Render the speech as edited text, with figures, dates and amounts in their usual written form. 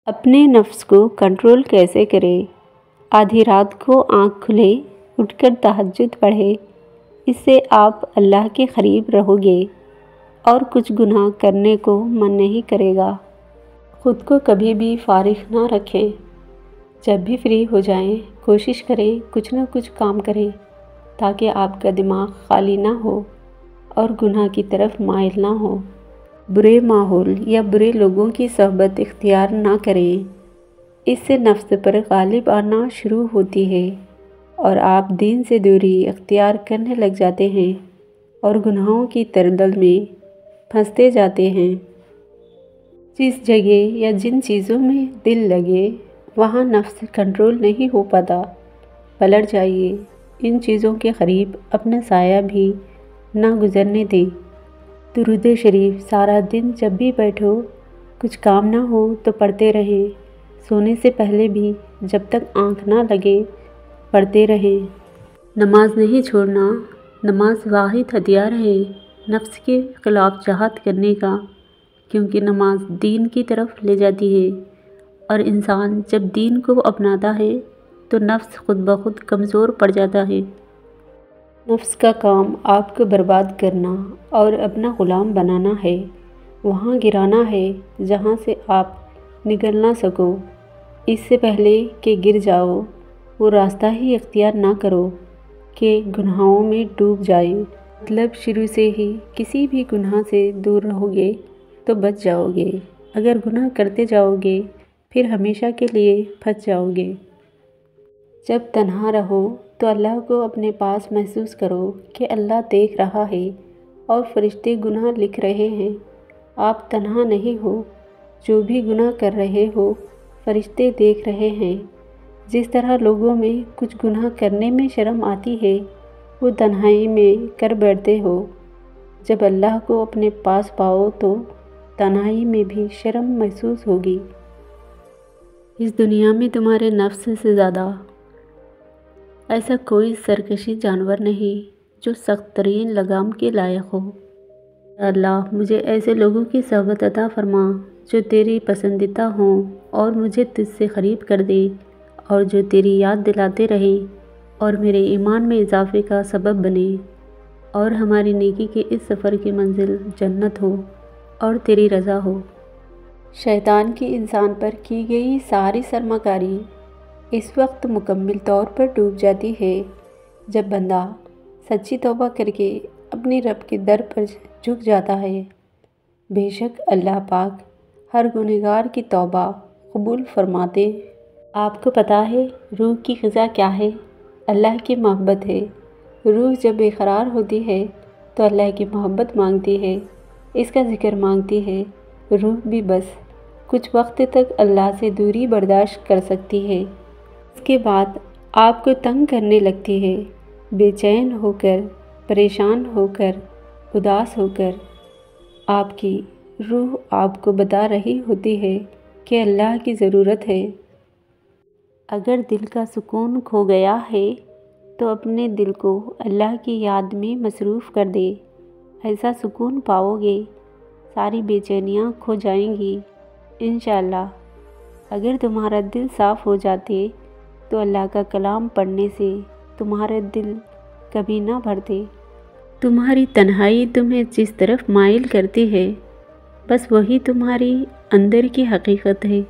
اپنے نفس کو کنٹرول کیسے کریں؟ آدھی رات کو آنکھ کھلے اٹھ کر تہجد پڑھے، اس سے آپ اللہ کے قریب رہو گے اور کچھ گناہ کرنے کو من نہیں کرے گا۔ خود کو کبھی بھی فارغ نہ رکھیں، جب بھی فری ہو جائیں کوشش کریں کچھ نہ کچھ کام کریں تاکہ آپ کا دماغ خالی نہ ہو اور گناہ کی طرف مائل نہ ہو۔ برے ماحول یا برے لوگوں کی صحبت اختیار نہ کریں، اس سے نفس پر غالب آنا شروع ہوتی ہے اور آپ دین سے دوری اختیار کرنے لگ جاتے ہیں اور گناہوں کی تردل میں پھنستے جاتے ہیں۔ جس جگہ یا جن چیزوں میں دل لگے وہاں نفس کنٹرول نہیں ہو پاتا، پلٹ جائیے، ان چیزوں کے قریب اپنا سایہ بھی نہ گزرنے دیں۔ درود شریف سارا دن جب بھی بیٹھو، کچھ کام نہ ہو تو پڑھتے رہیں، سونے سے پہلے بھی جب تک آنکھ نہ لگے پڑھتے رہیں۔ نماز نہیں چھوڑنا، نماز واحد ہتھیار ہے نفس کے خلاف جہاد کرنے کا، کیونکہ نماز دین کی طرف لے جاتی ہے اور انسان جب دین کو اپناتا ہے تو نفس خود بخود کمزور پڑ جاتا ہے۔ نفس کا کام آپ کو برباد کرنا اور اپنا غلام بنانا ہے، وہاں گرانا ہے جہاں سے آپ نکل نہ سکو۔ اس سے پہلے کہ گر جاؤ وہ راستہ ہی اختیار نہ کرو کہ گناہوں میں ڈوب جائے۔ مطلب شروع سے ہی کسی بھی گناہ سے دور رہو گے تو بچ جاؤ گے، اگر گناہ کرتے جاؤ گے پھر ہمیشہ کے لیے پھنس جاؤ گے۔ جب تنہا رہو تو اللہ کو اپنے پاس محسوس کرو کہ اللہ دیکھ رہا ہے اور فرشتے گناہ لکھ رہے ہیں۔ آپ تنہا نہیں ہو، جو بھی گناہ کر رہے ہو فرشتے دیکھ رہے ہیں۔ جس طرح لوگوں میں کچھ گناہ کرنے میں شرم آتی ہے وہ تنہائی میں کر بیٹھتے ہو، جب اللہ کو اپنے پاس پاؤ تو تنہائی میں بھی شرم محسوس ہوگی۔ اس دنیا میں تمہارے نفس سے زیادہ ایسا کوئی سرکشی جانور نہیں جو سخت ترین لگام کے لائق ہو۔ یا اللہ مجھے ایسے لوگوں کی صحبت عطا فرما جو تیری پسندیدہ ہوں اور مجھے تجھ سے قریب کر دے، اور جو تیری یاد دلاتے رہیں اور میرے ایمان میں اضافے کا سبب بنے، اور ہماری نیکی کے اس سفر کی منزل جنت ہو اور تیری رضا ہو۔ شیطان کی انسان پر کی گئی ساری سرمایہ کاری اس وقت مکمل طور پر ڈوب جاتی ہے جب بندہ سچی توبہ کر کے اپنی رب کے در پر جھک جاتا ہے۔ بے شک اللہ پاک ہر گنہگار کی توبہ قبول فرماتے۔ آپ کو پتہ ہے روح کی غذا کیا ہے؟ اللہ کی محبت ہے۔ روح جب بے قرار ہوتی ہے تو اللہ کی محبت مانگتی ہے، اس کا ذکر مانگتی ہے۔ روح بھی بس کچھ وقت تک اللہ سے دوری برداشت کر سکتی ہے، اس کے بعد آپ کو تنگ کرنے لگتی ہے، بے چین ہو کر، پریشان ہو کر، اداس ہو کر۔ آپ کی روح آپ کو بتا رہی ہوتی ہے کہ اللہ کی ضرورت ہے۔ اگر دل کا سکون کھو گیا ہے تو اپنے دل کو اللہ کی یاد میں مصروف کر دے، ایسا سکون پاؤ گے ساری بے چینیاں کھو جائیں گی انشاءاللہ۔ اگر تمہارا دل صاف ہو جاتے تو اللہ کا کلام پڑھنے سے تمہارے دل کبھی نہ بھرتے۔ تمہاری تنہائی تمہیں جس طرف مائل کرتی ہے بس وہی تمہاری اندر کی حقیقت ہے۔